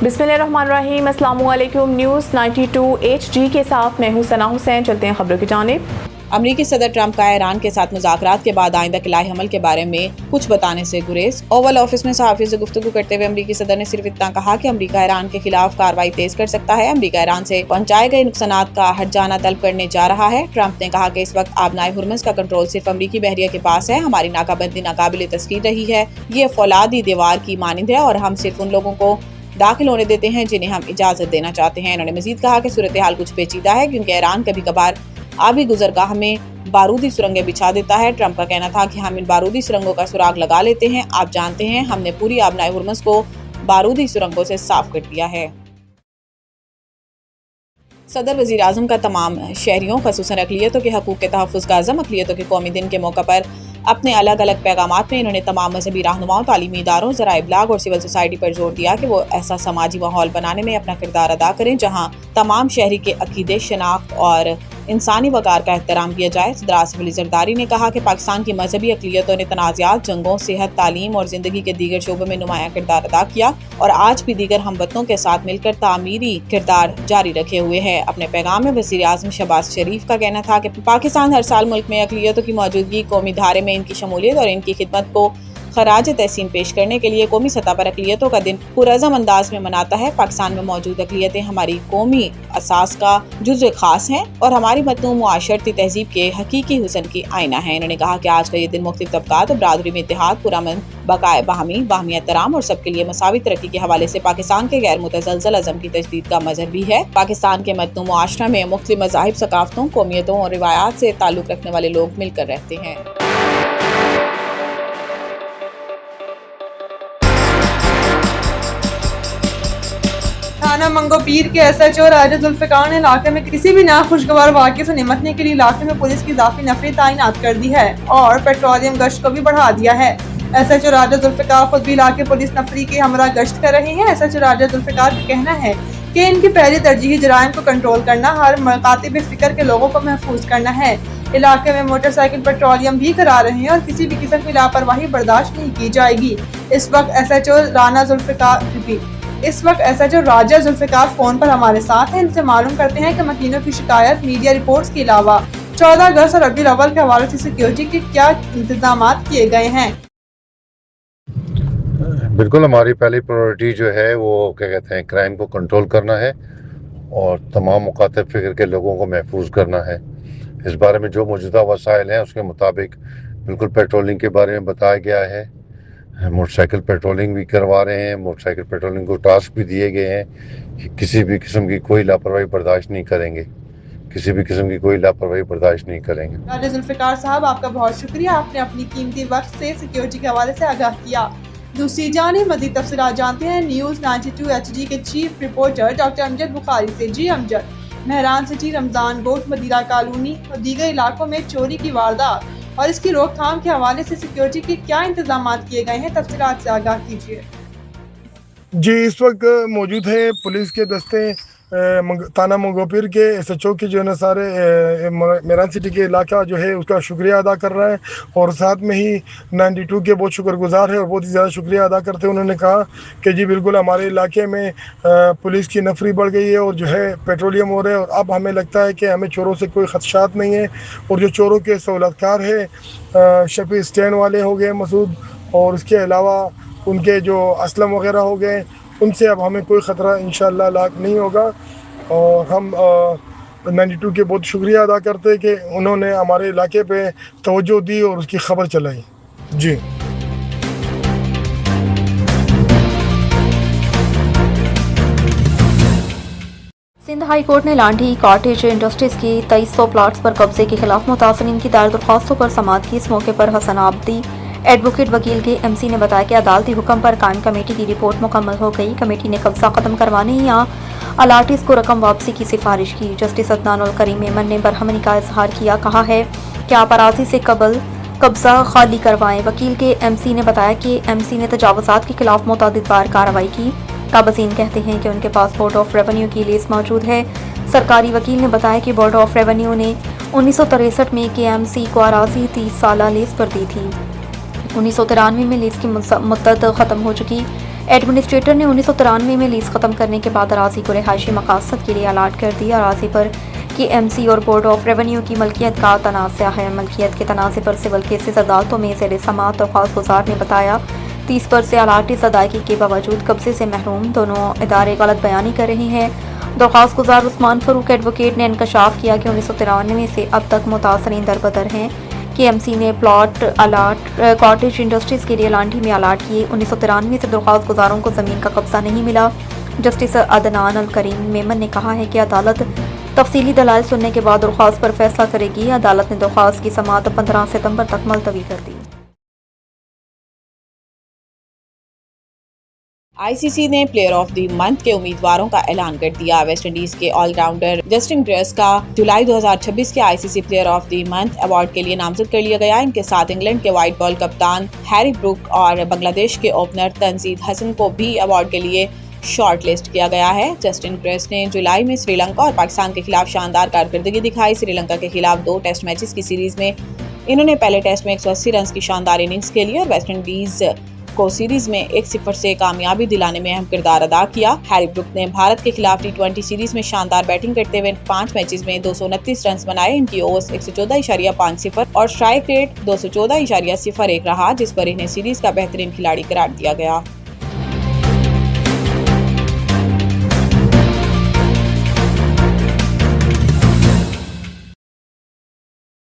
बिस्मिल्लाहिर्रहमानिर्रहीम, अस्सलामुअलैकुम। News 92 HD के साथ मैं हूं सना हुसैन। चलते हैं खबरों की जानिब। अमरीकी सदर ट्रंप का ईरान के साथ मुज़ाकरात के बाद आइंदा खिलाई हमल के बारे में कुछ बताने से गुरेज। ओवल ऑफिस में सहाफ़ियों से गुफ्तगू करते हुए अमरीकी सदर ने सिर्फ इतना कहा कि अमरीका ईरान के खिलाफ कार्रवाई तेज कर सकता है। अमरीका ईरान से पहुंचाए गए नुकसानात का हट जाना तलब करने जा रहा है। ट्रंप ने कहा कि इस वक्त आबनाए हुर्मुज़ का कंट्रोल सिर्फ अमरीकी बहरिया के पास है। हमारी नाकाबंदी नाकाबिले तस्कीर रही है। ये फौलादी दीवार की मानिंद है और हम सिर्फ उन लोगों को दाखिल होने देते हैं जिन्हें हम इजाजत देना चाहते हैं। उन्होंने मजीद कहा कि सूरत हाल कुछ पेचीदा है क्योंकि ईरान कभी कभार आबी गुजरगाह में बारूदी सुरंगें बिछा देता है। ट्रंप का कहना था कि हम इन बारूदी सुरंगों का सुराग लगा लेते हैं। आप जानते हैं हमने पूरी आबनाए हुर्मुज़ को बारूदी सुरंगों से साफ कर दिया है। सदर वज़ीर आज़म का तमाम शहरियों ख़ुसूसन अक़लियतों के हकूक़ के तहफ़्फ़ुज़ का अज़म। अक़लियतों के कौमी दिन के मौका पर अपने अलग अलग पैगामात में इन्होंने तमाम मजहबी रहनुमाओं, तालीमी इदारों, ज़राए इब्लाग और सिविल सोसाइटी पर जोर दिया कि वो ऐसा समाजी माहौल बनाने में अपना किरदार अदा करें जहाँ तमाम शहरी के अक़ीदे, शनाख्त और इंसानी वक़ार का एहतराम किया जाए। सदर आसिफ अली ज़रदारी ने कहा कि पाकिस्तान की मजहबी अक़लियतों ने तनाज़ात, जंगों, सेहत, तालीम और ज़िंदगी के दीगर शोबों में नुमायां किरदार अदा किया और आज भी दीगर हमवतनों के साथ मिलकर तामीरी किरदार जारी रखे हुए है। अपने पैगाम में वज़ीर आज़म शहबाज शरीफ का कहना था कि पाकिस्तान हर साल मुल्क में अक़लियतों की मौजूदगी, कौमी धारे में इनकी शमूलियत और इनकी खिदमत को खराज तहसीन पेश करने के लिए कौमी सतह पर अक़लियतों का दिन पुरअज़म अंदाज में मनाता है। पाकिस्तान में मौजूद अक़लियतें हमारी कौमी असास का जुज़्व खास हैं और हमारी मतनू मुआशरती तहजीब के हकीकी हुसन की आईना है। इन्होंने कहा कि आज का ये दिन मुख्तलिफ तबकात और बरादरी में इत्तेहाद, पुरअमन, बकाए बाहमी एहतराम और सबके लिए मसावी तरक्की के हवाले से पाकिस्तान के गैर मुतज़लज़ल अज़म की तजदीद का मज़हर भी है। पाकिस्तान के मतनू मुआशरा में मुख्तलिफ मज़ाहिब, सकाफ़तों, कौमियतों और रिवायात से ताल्लुक़ रखने वाले लोग मिलकर रहते हैं। थाना मंगोपीर के SHO राजा जुल्फ़िकार ने इलाके में किसी भी नाखुशगवार वाक़े से निपटने के लिए इलाके में पुलिस की इज़ाफ़ी नफ़री तैनात कर दी है और पेट्रोलियम गश्त को भी बढ़ा दिया है। SHO राजा जुल्फ़िकार खुद भी इलाके पुलिस नफ़री के हमरा गश्त कर रहे हैं। SHO राजा जुल्फ़िकार का कहना है कि इनकी पहली तरजीह जराइम को कंट्रोल करना, हर मकातिब फ़िक्र के लोगों को महफूज करना है। इलाके में मोटरसाइकिल पेट्रोलियम भी करा रहे हैं और किसी भी किस्म की लापरवाही बर्दाश्त नहीं की जाएगी। इस वक्त SHO राजा जुल्फ़िकार फोन पर हमारे साथ हैं। इनसे मालूम करते हैं कि मकीनों की शिकायत, मीडिया रिपोर्ट्स के अलावा 14 अगस्त और रबीउल अव्वल के हवाले से सिक्योरिटी के क्या इंतजाम किए गए हैं। बिल्कुल, हमारी पहली प्रायोरिटी जो है वो क्या कहते हैं, क्राइम को कंट्रोल करना है और तमाम मुखातिब फ़िक्र के लोगों को महफूज करना है। इस बारे में जो मौजूदा वसाइल हैं उसके मुताबिक बिल्कुल पेट्रोलिंग के बारे में बताया गया है। मोटरसाइकिल पेट्रोलिंग भी करवा रहे हैं। मोटरसाइकिल पेट्रोलिंग को टास्क भी दिए गए हैं कि किसी भी किस्म की कोई लापरवाही बर्दाश्त नहीं करेंगे, किसी भी किस्म की कोई लापरवाही बर्दाश्त नहीं करेंगे। राजा जुल्फ़िकार साहब, आपका बहुत शुक्रिया, आपने अपनी कीमती वक्त से सिक्योरिटी के हवाले से आगाह किया। दूसरी जानिब मज़ीद तफसीलात जानते हैं न्यूज़ 92 HD के chief reporter doctor Amjad Bukhari से। जी अमजद, मेहरान सिटी, रमज़ान गोट, मदीरा कॉलोनी और दीगर इलाकों में चोरी की वारदात और इसकी रोकथाम के हवाले से सिक्योरिटी के क्या इंतजाम किए गए हैं, तफसीलात से आगाह कीजिए। जी, इस वक्त मौजूद है पुलिस के दस्ते थाना मंगोपीर के SHO की जो है ना सारे मेहरान सिटी के इलाका जो है उसका शुक्रिया अदा कर रहा है और साथ में ही 92 के बहुत शुक्रगुजार है और बहुत ही ज़्यादा शुक्रिया अदा करते हैं। उन्होंने कहा कि जी बिल्कुल हमारे इलाके में पुलिस की नफरी बढ़ गई है और जो है पेट्रोलियम हो रहा है और अब हमें लगता है कि हमें चोरों से कोई खदशात नहीं है और जो चोरों के सहूलतकार है शफी स्टैंड वाले हो गए मसूद और उसके अलावा उनके जो असलम वगैरह हो गए, उनसे अब हमें कोई ख़तरा इंशाअल्लाह लाक नहीं होगा। और हम 92 के बहुत शुक्रिया अदा करते हैं कि उन्होंने हमारे इलाके पे तवज्जो दी और उसकी खबर चलाई। जी, सिंध हाई कोर्ट ने लांडी कॉटेज इंडस्ट्रीज की 2300 प्लाट्स पर कब्जे के खिलाफ मुतासरीन की दायर दरख्वास्तों पर समाअत की। इस मौके पर हसन आबदी एडवोकेट वकील के MC ने बताया कि अदालती हुक्म पर कायम कमेटी की रिपोर्ट मुकम्मल हो गई। कमेटी ने कब्जा ख़त्म करवाने या अलाटिस को रकम वापसी की सिफारिश की। जस्टिस अदनान उल करीम मेमन ने बरहमनी का इजहार किया, कहा है कि आप अराजी से कब्जा खाली करवाएं। वकील के MC ने बताया कि MC ने तजावुज़ात के खिलाफ मुतअद्दिद बार कार्रवाई की। काबज़ीन कहते हैं कि उनके पास बोर्ड ऑफ रेवेन्यू की लिस्ट मौजूद है। सरकारी वकील ने बताया कि बोर्ड ऑफ रेवेन्यू ने 1963 में KMC को अराजी 30 साल लीज पर दी थी। 1993 में लीज की मुद्दत ख़त्म हो चुकी एडमिनिस्ट्रेटर ने 1993 में लीज खत्म करने के बाद अराजी को रिहायशी मकासद के लिए अलाट कर दी। अराजी पर की एमसी और बोर्ड ऑफ रेवेन्यू की मलकियत का तनाज़ा है। मलकियत के तनाज़े पर सिविल केसेस अदालतों में ज़ेर समाअत दरख्वास्त गुजार ने बताया 30 पर से अलाटीज अदायगी के बावजूद कब्जे से महरूम दोनों इदारे गलत बयानी कर रहे हैं। दरख्वास्त गुजार उस्मान फ़ारूक एडवोकेट ने इंकशाफ किया कि 1993 से अब तक मुतासरीन दरबदर हैं कि एमसी ने प्लॉट कॉटेज इंडस्ट्रीज़ के लिए लांठी में अलाट किए। 1993 से दरख्वास्त गुजारों को ज़मीन का कब्जा नहीं मिला। जस्टिस अदनान अल करीम मेमन ने कहा है कि अदालत तफसीली दलाल सुनने के बाद दरख्वास्त पर फैसला करेगी। अदालत ने दरख्वास्त की समाअत 15 सितंबर तक मुलतवी कर दी। आईसीसी ने प्लेयर ऑफ द मंथ के उम्मीदवारों का ऐलान कर दिया। वेस्ट इंडीज के ऑलराउंडर जस्टिन ग्रेस का जुलाई 2026 के ICC player of the month award के लिए नामजद कर लिया गया। इनके साथ इंग्लैंड के वाइट बॉल कप्तान हैरी ब्रूक और बांग्लादेश के ओपनर तंजीद हसन को भी अवार्ड के लिए शॉर्ट लिस्ट किया गया है। जस्टिन ग्रेस ने जुलाई में श्रीलंका और पाकिस्तान के खिलाफ शानदार कारकर्दगी दिखाई। श्रीलंका के खिलाफ 2 टेस्ट मैचेस की सीरीज में इन्होंने पहले टेस्ट में 180 रन की शानदार इनिंग्स खेली और वेस्ट इंडीज को सीरीज में 1-0 से कामयाबी दिलाने में अहम किरदार अदा किया। हैरी ब्रूक ने भारत के खिलाफ T20 सीरीज में शानदार बैटिंग करते हुए 5 मैचेस में 229 रन बनाए। इनकी ओवर्स 114.50 और स्ट्राइक रेट 214.01 रहा, जिस पर इन्हें सीरीज का बेहतरीन खिलाड़ी करार दिया गया।